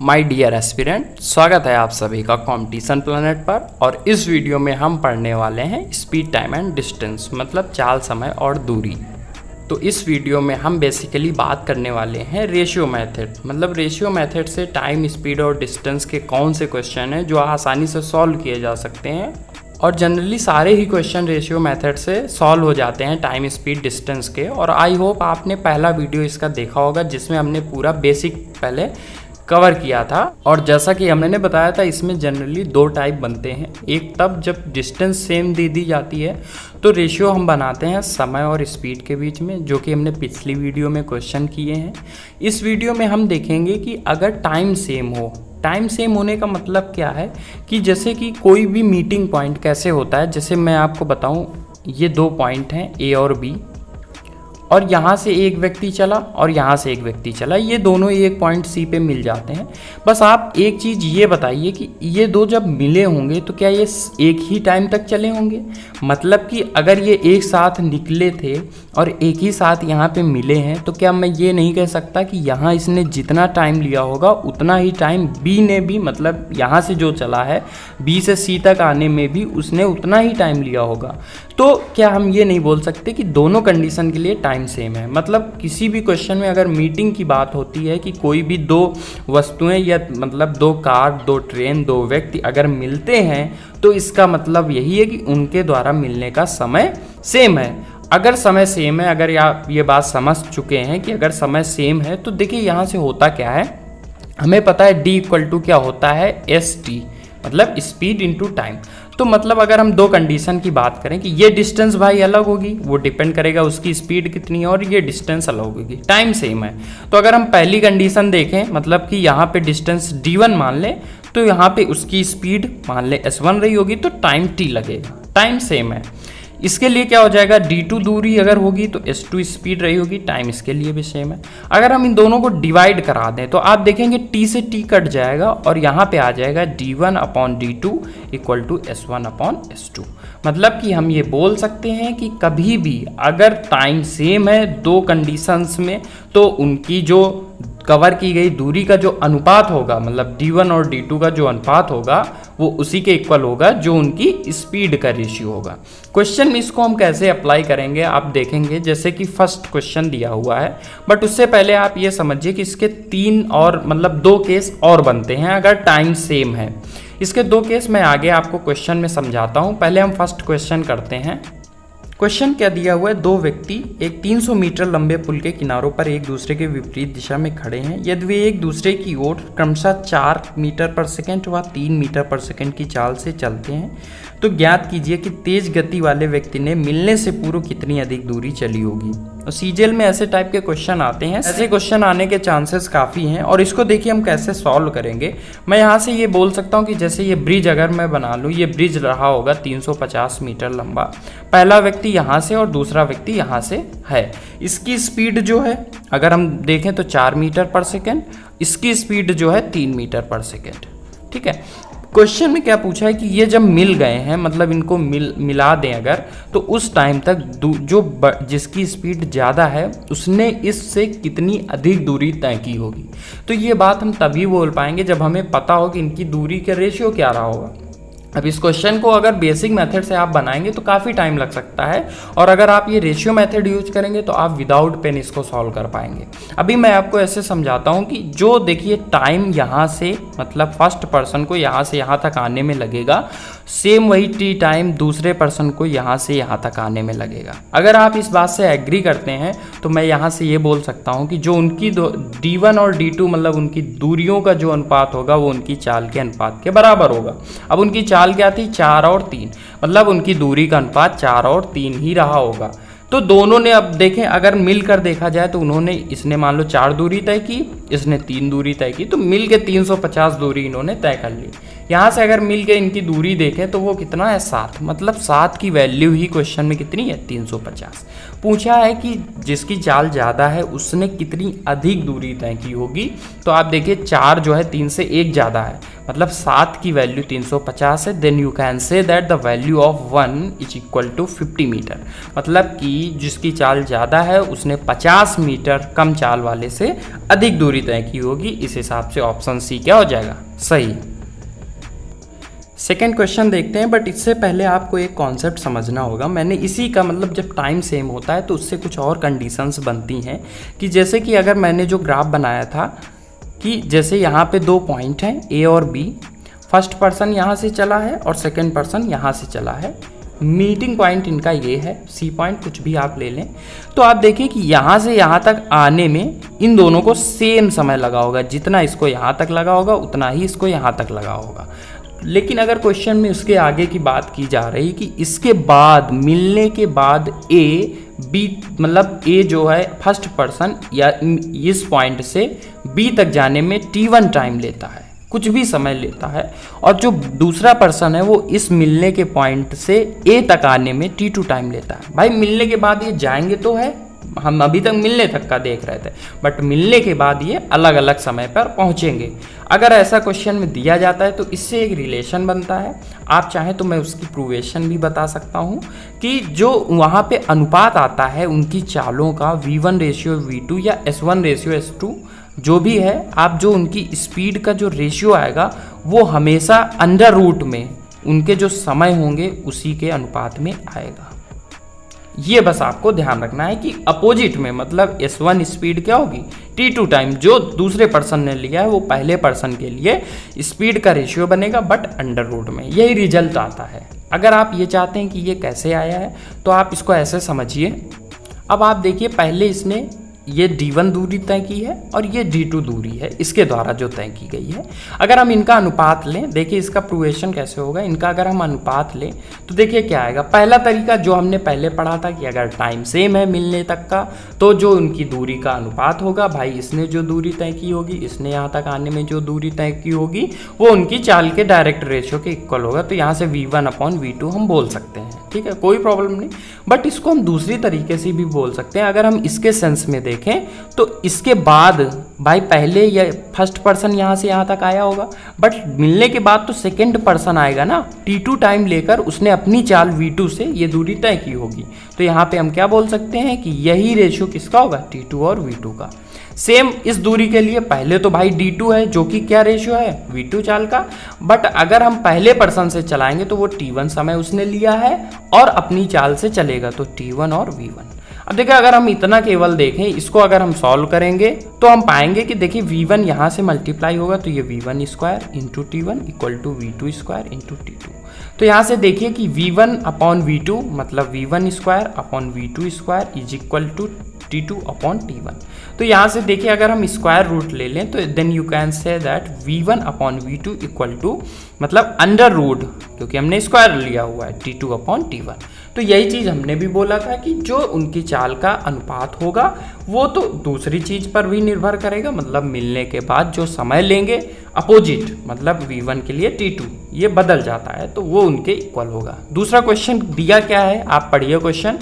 My dear aspirant, स्वागत है आप सभी का कंपटीशन प्लैनेट पर। और इस वीडियो में हम पढ़ने वाले हैं स्पीड, टाइम एंड डिस्टेंस, मतलब चाल, समय और दूरी। तो इस वीडियो में हम बेसिकली बात करने वाले हैं रेशियो मेथड, मतलब रेशियो मेथड से टाइम, स्पीड और डिस्टेंस के कौन से क्वेश्चन हैं जो आसानी से सॉल्व किए जा सकते हैं। और जनरली सारे ही क्वेश्चन रेशियो मेथड से सॉल्व हो जाते हैं टाइम, स्पीड, डिस्टेंस के। और आई होप आपने पहला वीडियो इसका देखा होगा जिसमें हमने पूरा बेसिक पहले कवर किया था। और जैसा कि हमने बताया था, इसमें जनरली दो टाइप बनते हैं। एक तब जब डिस्टेंस सेम दे दी जाती है तो रेशियो हम बनाते हैं समय और स्पीड के बीच में, जो कि हमने पिछली वीडियो में क्वेश्चन किए हैं। इस वीडियो में हम देखेंगे कि अगर टाइम सेम हो, टाइम सेम होने का मतलब क्या है कि जैसे कि कोई भी मीटिंग पॉइंट कैसे होता है। जैसे मैं आपको बताऊं, ये दो पॉइंट हैं ए और बी, और यहाँ से एक व्यक्ति चला और यहाँ से एक व्यक्ति चला, ये दोनों एक पॉइंट सी पे मिल जाते हैं। बस आप एक चीज़ ये बताइए कि ये दो जब मिले होंगे तो क्या ये एक ही टाइम तक चले होंगे? मतलब कि अगर ये एक साथ निकले थे और एक ही साथ यहाँ पे मिले हैं तो क्या मैं ये नहीं कह सकता कि यहाँ इसने जितना टाइम लिया होगा उतना ही टाइम बी ने भी, मतलब यहाँ से जो चला है बी से सी तक आने में भी उसने उतना ही टाइम लिया होगा? तो क्या हम ये नहीं बोल सकते कि दोनों कंडीशन के लिए टाइम सेम है? मतलब किसी भी क्वेश्चन में अगर मीटिंग की बात होती है कि कोई भी दो वस्तुएं या मतलब दो कार, दो ट्रेन, दो व्यक्ति अगर मिलते हैं तो इसका मतलब यही है कि उनके द्वारा मिलने का समय सेम है। अगर समय सेम है, अगर आप ये बात समझ चुके हैं कि अगर समय सेम है तो देखिए यहाँ से होता क्या है, हमें पता है D इक्वल टू क्या होता है, ST, मतलब स्पीड इंटू टाइम। तो मतलब अगर हम दो कंडीशन की बात करें कि ये डिस्टेंस भाई अलग होगी, वो डिपेंड करेगा उसकी स्पीड कितनी है, और ये डिस्टेंस अलग होगी, टाइम सेम है। तो अगर हम पहली कंडीशन देखें, मतलब कि यहाँ पे डिस्टेंस D1 मान लें तो यहाँ पे उसकी स्पीड मान लें S1 रही होगी तो टाइम T लगेगा, टाइम सेम है। इसके लिए क्या हो जाएगा, D2 दूरी अगर होगी तो S2 स्पीड रही होगी, टाइम इसके लिए भी सेम है। अगर हम इन दोनों को डिवाइड करा दें तो आप देखेंगे T से T कट जाएगा और यहाँ पे आ जाएगा D1 upon D2 equal to S1 upon S2। मतलब कि हम ये बोल सकते हैं कि कभी भी अगर टाइम सेम है दो कंडीशंस में तो उनकी जो कवर की गई दूरी का जो अनुपात होगा, मतलब D1 और D2 का जो अनुपात होगा वो उसी के इक्वल होगा जो उनकी स्पीड का रेशियो होगा। क्वेश्चन में इसको हम कैसे अप्लाई करेंगे आप देखेंगे, जैसे कि फर्स्ट क्वेश्चन दिया हुआ है, बट उससे पहले आप ये समझिए कि इसके तीन और मतलब दो केस और बनते हैं अगर टाइम सेम है। इसके दो केस मैं आगे आपको क्वेश्चन में समझाता हूँ। पहले हम फर्स्ट क्वेश्चन करते हैं। क्वेश्चन क्या दिया हुआ है, दो व्यक्ति एक 300 मीटर लंबे पुल के किनारों पर एक दूसरे के विपरीत दिशा में खड़े हैं। यदि वे एक दूसरे की ओर क्रमशः 4 मीटर पर सेकंड व 3 मीटर पर सेकंड की चाल से चलते हैं तो ज्ञात कीजिए कि तेज गति वाले व्यक्ति ने मिलने से पूर्व कितनी अधिक दूरी चली होगी। और सीजीएल में ऐसे टाइप के क्वेश्चन आते हैं, ऐसे क्वेश्चन आने के चांसेस काफ़ी हैं। और इसको देखिए हम कैसे सॉल्व करेंगे। मैं यहाँ से ये बोल सकता हूँ कि जैसे ये ब्रिज अगर मैं बना लूँ, ये ब्रिज रहा होगा 350 मीटर लंबा, पहला व्यक्ति यहाँ से और दूसरा व्यक्ति यहाँ से है। इसकी स्पीड जो है अगर हम देखें तो 4 मीटर पर सेकेंड, इसकी स्पीड जो है 3 मीटर पर सेकेंड। ठीक है, क्वेश्चन में क्या पूछा है कि ये जब मिल गए हैं, मतलब इनको मिला दें अगर, तो उस टाइम तक जो जिसकी स्पीड ज़्यादा है उसने इससे कितनी अधिक दूरी तय की होगी। तो ये बात हम तभी बोल पाएंगे जब हमें पता हो कि इनकी दूरी का रेशियो क्या रहा होगा। अब इस क्वेश्चन को अगर बेसिक मेथड से आप बनाएंगे तो काफ़ी टाइम लग सकता है, और अगर आप ये रेशियो मेथड यूज करेंगे तो आप विदाउट पेन इसको सॉल्व कर पाएंगे। अभी मैं आपको ऐसे समझाता हूँ कि जो देखिए टाइम यहाँ से, मतलब फर्स्ट पर्सन को यहाँ से यहाँ तक आने में लगेगा, सेम वही टी टाइम दूसरे पर्सन को यहाँ से यहाँ तक आने में लगेगा। अगर आप इस बात से एग्री करते हैं तो मैं यहाँ से ये बोल सकता हूँ कि जो उनकी D1 और D2 मतलब उनकी दूरियों का जो अनुपात होगा वो उनकी चाल के अनुपात के बराबर होगा। अब उनकी चाल क्या थी, 4 और 3, मतलब उनकी दूरी का अनुपात 4 और 3 ही रहा होगा। तो दोनों ने, अब देखें अगर मिलकर देखा जाए तो उन्होंने, इसने मान लो 4 दूरी तय की, इसने 3 दूरी तय की, तो मिल के 350 दूरी इन्होंने तय कर ली। यहाँ से अगर मिल के इनकी दूरी देखें तो वो कितना है 7, मतलब 7 की वैल्यू ही क्वेश्चन में कितनी है 350। पूछा है कि जिसकी चाल ज़्यादा है उसने कितनी अधिक दूरी तय की होगी। तो आप देखिए 4 जो है 3 से 1 ज़्यादा है, मतलब 7 की वैल्यू 350 है। Then you can say that the value of 1 is equal to 50 metre, मतलब कि जिसकी चाल ज़्यादा है उसने 50 मीटर कम चाल वाले से अधिक दूरी तय की होगी। इस हिसाब से ऑप्शन सी क्या हो जाएगा, सही। सेकेंड क्वेश्चन देखते हैं, बट इससे पहले आपको एक कॉन्सेप्ट समझना होगा। मैंने इसी का मतलब जब टाइम सेम होता है तो उससे कुछ और कंडीशंस बनती हैं कि जैसे कि अगर मैंने जो ग्राफ बनाया था कि जैसे यहाँ पे 2 पॉइंट हैं ए और बी, फर्स्ट पर्सन यहाँ से चला है और सेकेंड पर्सन यहाँ से चला है, मीटिंग पॉइंट इनका ये है, सी पॉइंट कुछ भी आप ले लें। तो आप देखिए कि यहाँ से यहाँ तक आने में इन दोनों को सेम समय लगा होगा, जितना इसको यहाँ तक लगा होगा उतना ही इसको यहाँ तक लगा होगा। लेकिन अगर क्वेश्चन में उसके आगे की बात की जा रही कि इसके बाद मिलने के बाद ए बी, मतलब ए जो है फर्स्ट पर्सन या इस पॉइंट से बी तक जाने में t1 टाइम लेता है, कुछ भी समय लेता है, और जो दूसरा पर्सन है वो इस मिलने के पॉइंट से ए तक आने में t2 टाइम लेता है। भाई मिलने के बाद ये जाएंगे तो है, हम अभी तक मिलने तक का देख रहे थे, बट मिलने के बाद ये अलग अलग समय पर पहुंचेंगे। अगर ऐसा क्वेश्चन में दिया जाता है तो इससे एक रिलेशन बनता है। आप चाहें तो मैं उसकी प्रूवेशन भी बता सकता हूं कि जो वहां पे अनुपात आता है उनकी चालों का v1 रेशियो v2 या s1 रेशियो s2 जो भी है, आप जो उनकी स्पीड का जो रेशियो आएगा वो हमेशा अंडर रूट में उनके जो समय होंगे उसी के अनुपात में आएगा। ये बस आपको ध्यान रखना है कि अपोजिट में, मतलब S1 स्पीड क्या होगी T2 टाइम जो दूसरे पर्सन ने लिया है वो पहले पर्सन के लिए स्पीड का रेशियो बनेगा, बट अंडर रूट में। यही रिजल्ट आता है। अगर आप ये चाहते हैं कि ये कैसे आया है तो आप इसको ऐसे समझिए। अब आप देखिए पहले इसने ये D1 दूरी तय की है और ये D2 दूरी है इसके द्वारा जो तय की गई है। अगर हम इनका अनुपात लें, देखिए इसका प्रूवेशन कैसे होगा। इनका अगर हम अनुपात लें तो देखिए क्या आएगा। पहला तरीका जो हमने पहले पढ़ा था कि अगर टाइम सेम है मिलने तक का तो जो उनकी दूरी का अनुपात होगा, भाई इसने जो दूरी तय की होगी, इसने यहाँ तक आने में जो दूरी तय की होगी वो उनकी चाल के डायरेक्ट रेशियो के इक्वल होगा। तो यहाँ से v1/v2 हम बोल सकते हैं, ठीक है, कोई प्रॉब्लम नहीं। बट इसको हम दूसरी तरीके से भी बोल सकते हैं। अगर हम इसके सेंस में देखें तो इसके बाद भाई पहले ये फर्स्ट पर्सन यहाँ से यहाँ तक आया होगा, बट मिलने के बाद तो सेकंड पर्सन आएगा ना, T2 टाइम लेकर उसने अपनी चाल V2 से ये दूरी तय की होगी। तो यहाँ पे हम क्या बोल सकते हैं कि यही रेशियो किसका होगा, T2 और V2 का। सेम इस दूरी के लिए पहले तो भाई D2 है जो कि क्या रेशियो है V2 चाल का, बट अगर हम पहले पर्सन से चलाएंगे तो वो T1 समय उसने लिया है और अपनी चाल से चलेगा, तो T1 और V1। अब देखिए अगर हम इतना केवल देखें, इसको अगर हम सॉल्व करेंगे तो हम पाएंगे कि देखिए v1 यहाँ से मल्टीप्लाई होगा तो ये v1 square into T1 equal to v2 square into T2। तो यहाँ से देखिए कि v1/v2 मतलब v1 square upon v2 square is equal to T2/T1। तो यहाँ से देखिए अगर हम स्क्वायर रूट ले लें तो then you can say that v1/v2 equal to मतलब अंडर रूट, क्योंकि हमने स्क्वायर लिया हुआ है, T2/T1। तो यही चीज़ हमने भी बोला था कि जो उनकी चाल का अनुपात होगा वो तो दूसरी चीज़ पर भी निर्भर करेगा, मतलब मिलने के बाद जो समय लेंगे अपोजिट, मतलब v1 के लिए T2 ये बदल जाता है तो वो उनके इक्वल होगा। दूसरा क्वेश्चन दिया क्या है, आप पढ़िए क्वेश्चन।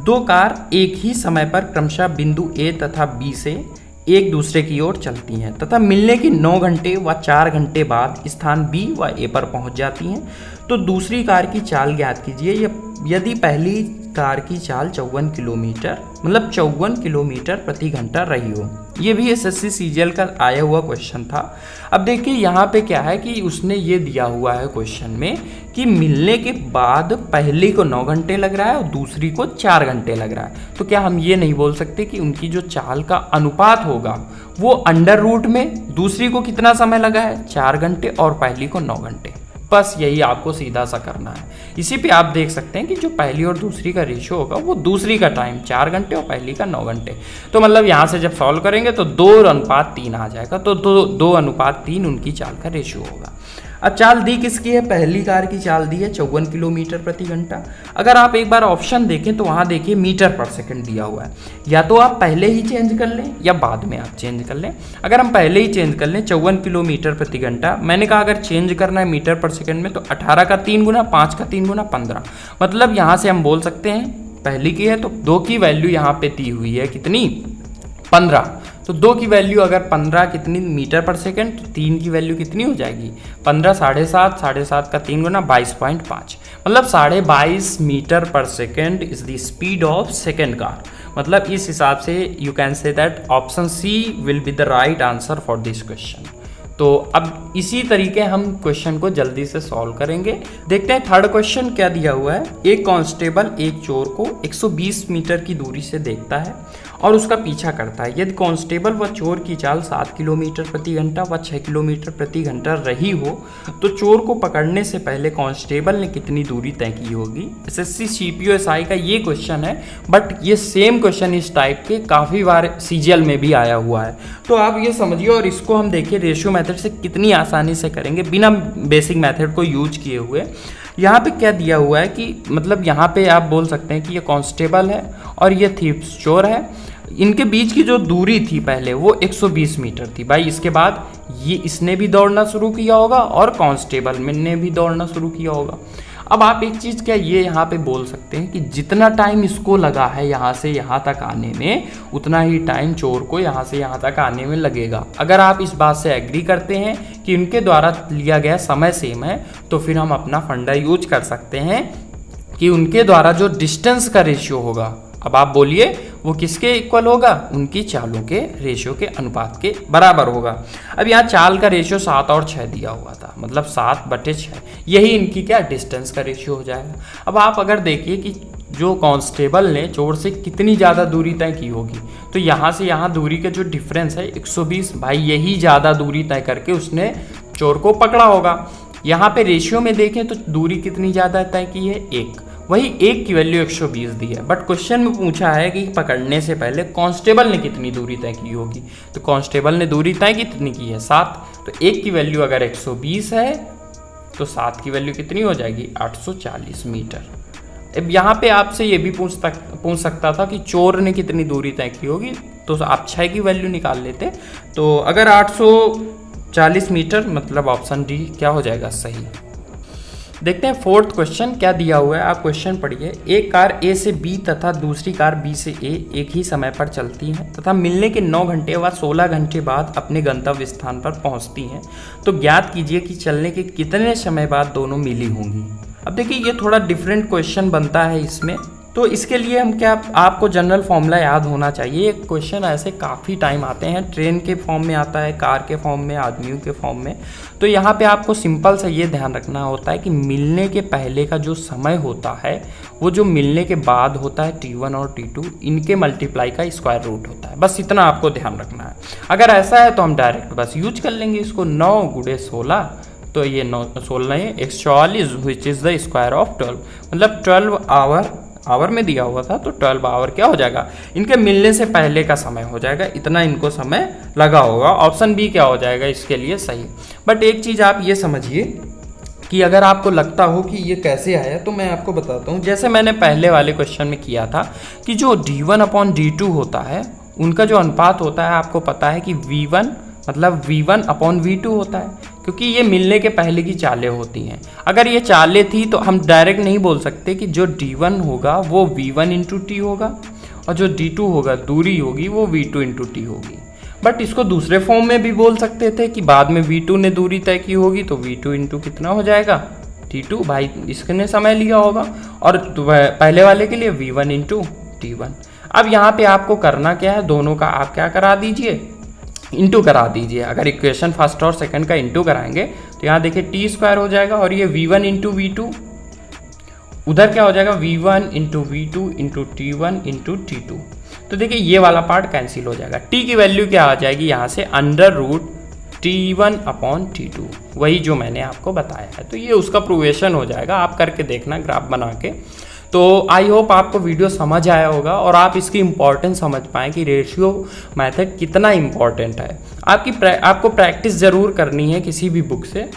2 कार एक ही समय पर क्रमशः बिंदु A तथा B से एक दूसरे की ओर चलती हैं तथा मिलने के 9 घंटे व 4 घंटे बाद स्थान B व A पर पहुंच जाती हैं, तो दूसरी कार की चाल ज्ञात कीजिए। यदि पहली कार की चाल 54 किलोमीटर मतलब 54 किलोमीटर प्रति घंटा रही हो। ये भी SSC CGL का आया हुआ क्वेश्चन था। अब देखिए यहाँ पे क्या है कि उसने ये दिया हुआ है क्वेश्चन में कि मिलने के बाद पहली को 9 घंटे लग रहा है और दूसरी को 4 घंटे लग रहा है। तो क्या हम ये नहीं बोल सकते कि उनकी जो चाल का अनुपात होगा वो अंडर रूट में दूसरी को कितना समय लगा है 4 घंटे और पहली को 9 घंटे। बस यही आपको सीधा सा करना है। इसी पे आप देख सकते हैं कि जो पहली और दूसरी का रेशियो होगा वो दूसरी का टाइम 4 घंटे और पहली का 9 घंटे। तो मतलब यहाँ से जब सॉल्व करेंगे तो 2:3 आ जाएगा, तो 2:3 उनकी चाल का रेशियो होगा। अब चाल दी किसकी है, पहली कार की चाल दी है 54 किलोमीटर प्रति घंटा। अगर आप एक बार ऑप्शन देखें तो वहाँ देखिए मीटर पर सेकंड दिया हुआ है, या तो आप पहले ही चेंज कर लें या बाद में आप चेंज कर लें। अगर हम पहले ही चेंज कर लें 54 किलोमीटर प्रति घंटा, मैंने कहा अगर चेंज करना है मीटर पर सेकंड में तो 18 का 3 गुना, 5 का 3 गुना 15। मतलब यहाँ से हम बोल सकते हैं पहली की है तो 2 की वैल्यू यहाँ पे दी हुई है कितनी, 15। तो 2 की वैल्यू अगर 15 कितनी मीटर पर सेकंड, तो 3 की वैल्यू कितनी हो जाएगी 15, 7.5, 7.5 का 3 गुना 22.5। मतलब 22.5 metre per second is the speed of second car. मतलब इस हिसाब से you can say that option C will be the right answer for this question. तो अब इसी तरीके हम क्वेश्चन को जल्दी से सॉल्व करेंगे। देखते हैं थर्ड क्वेश्चन क्या दिया हुआ है। एक कांस्टेबल एक चोर को 120 मीटर की दूरी से देखता है और उसका पीछा करता है। यदि कांस्टेबल व चोर की चाल 7 किलोमीटर प्रति घंटा व 6 किलोमीटर प्रति घंटा रही हो तो चोर को पकड़ने से पहले कांस्टेबल ने कितनी दूरी तय की होगी। एसएससी सीपीओ का ये क्वेश्चन है, बट ये सेम क्वेश्चन इस टाइप के काफ़ी बार सीजीएल में भी आया हुआ है। तो आप ये समझिए, और इसको हम देखिए रेशियो मेथड से कितनी आसानी से करेंगे बिना बेसिक मेथड को यूज किए हुए। यहाँ पे क्या दिया हुआ है कि मतलब यहाँ पे आप बोल सकते हैं कि ये कांस्टेबल है और ये थीफ चोर है। इनके बीच की जो दूरी थी पहले वो 120 मीटर थी। भाई इसके बाद ये इसने भी दौड़ना शुरू किया होगा और कांस्टेबल ने भी दौड़ना शुरू किया होगा। अब आप एक चीज़ क्या ये यहाँ पे बोल सकते हैं कि जितना टाइम इसको लगा है यहाँ से यहाँ तक आने में, उतना ही टाइम चोर को यहाँ से यहाँ तक आने में लगेगा। अगर आप इस बात से एग्री करते हैं कि इनके द्वारा लिया गया समय सेम है, तो फिर हम अपना फंडा यूज कर सकते हैं कि उनके द्वारा जो डिस्टेंस का रेशियो होगा, अब आप बोलिए वो किसके इक्वल होगा, उनकी चालों के रेशियो के अनुपात के बराबर होगा। अब यहाँ चाल का रेशियो 7 और 6 दिया हुआ था, मतलब 7/6, यही इनकी क्या डिस्टेंस का रेशियो हो जाएगा। अब आप अगर देखिए कि जो कांस्टेबल ने चोर से कितनी ज़्यादा दूरी तय की होगी, तो यहाँ से यहाँ दूरी का जो डिफरेंस है 120, भाई यही ज़्यादा दूरी तय करके उसने चोर को पकड़ा होगा। यहाँ पे रेशियो में देखें तो दूरी कितनी ज़्यादा तय की है, 1, वही 1 की वैल्यू 120 दी है। बट क्वेश्चन में पूछा है कि पकड़ने से पहले कांस्टेबल ने कितनी दूरी तय की होगी, तो कांस्टेबल ने दूरी तय कितनी की है 7। तो 1 की वैल्यू अगर 120 है तो 7 की वैल्यू कितनी हो जाएगी 840 मीटर। अब यहाँ पे आपसे ये भी पूछ सकता था कि चोर ने कितनी दूरी तय की होगी, तो आप 6 की वैल्यू निकाल लेते। तो अगर 840 मीटर, मतलब ऑप्शन डी क्या हो जाएगा सही। देखते हैं फोर्थ क्वेश्चन क्या दिया हुआ है, आप क्वेश्चन पढ़िए। एक कार ए से बी तथा दूसरी कार बी से ए एक ही समय पर चलती हैं तथा मिलने के 9 घंटे व 16 घंटे बाद अपने गंतव्य स्थान पर पहुंचती हैं, तो ज्ञात कीजिए कि चलने के कितने समय बाद दोनों मिली होंगी। अब देखिए ये थोड़ा डिफरेंट क्वेश्चन बनता है इसमें, तो इसके लिए हम क्या, आपको जनरल फॉर्मूला याद होना चाहिए। ये क्वेश्चन ऐसे काफ़ी टाइम आते हैं, ट्रेन के फॉर्म में आता है, कार के फॉर्म में, आदमियों के फॉर्म में। तो यहाँ पे आपको सिंपल से ये ध्यान रखना होता है कि मिलने के पहले का जो समय होता है वो जो मिलने के बाद होता है T1 और T2, इनके मल्टीप्लाई का स्क्वायर रूट होता है। बस इतना आपको ध्यान रखना है। अगर ऐसा है तो हम डायरेक्ट बस यूज कर लेंगे इसको, 9 × 16, तो ये 16 144 which is the square of 12, मतलब 12 आवर में दिया हुआ था, तो 12 आवर क्या हो जाएगा, इनके मिलने से पहले का समय हो जाएगा, इतना इनको समय लगा होगा। ऑप्शन बी क्या हो जाएगा इसके लिए सही। बट एक चीज़ आप ये समझिए कि अगर आपको लगता हो कि ये कैसे आया, तो मैं आपको बताता हूँ। जैसे मैंने पहले वाले क्वेश्चन में किया था कि जो d1/d2 होता है उनका जो अनुपात होता है, आपको पता है कि v1 मतलब v1/v2 होता है, क्योंकि ये मिलने के पहले की चालें होती हैं। अगर ये चालें थी तो हम डायरेक्ट नहीं बोल सकते कि जो d1 होगा वो v1 × t होगा और जो d2 होगा, दूरी होगी, वो v2 × t होगी। बट इसको दूसरे फॉर्म में भी बोल सकते थे कि बाद में v2 ने दूरी तय की होगी तो v2 × कितना हो जाएगा t2, भाई इसने समय लिया होगा, और पहले वाले के लिए v1 × t1। अब यहाँ पे आपको करना क्या है, दोनों का आप क्या करा दीजिए, इंटू करा दीजिए। अगर इक्वेशन फर्स्ट और सेकंड का इंटू कराएंगे तो यहाँ देखिए t² हो जाएगा, और ये v1 × v2, उधर क्या हो जाएगा v1 × v2 × t1 × t2। तो देखिए ये वाला पार्ट कैंसिल हो जाएगा। t की वैल्यू क्या आ जाएगी यहाँ से √T1/T2, वही जो मैंने आपको बताया है। तो ये उसका प्रूवेशन हो जाएगा, आप करके देखना ग्राफ बना के। तो आई होप आपको वीडियो समझ आया होगा और आप इसकी इम्पोर्टेंस समझ पाएँ कि रेशियो मेथड कितना इम्पोर्टेंट है। आपको प्रैक्टिस ज़रूर करनी है किसी भी बुक से।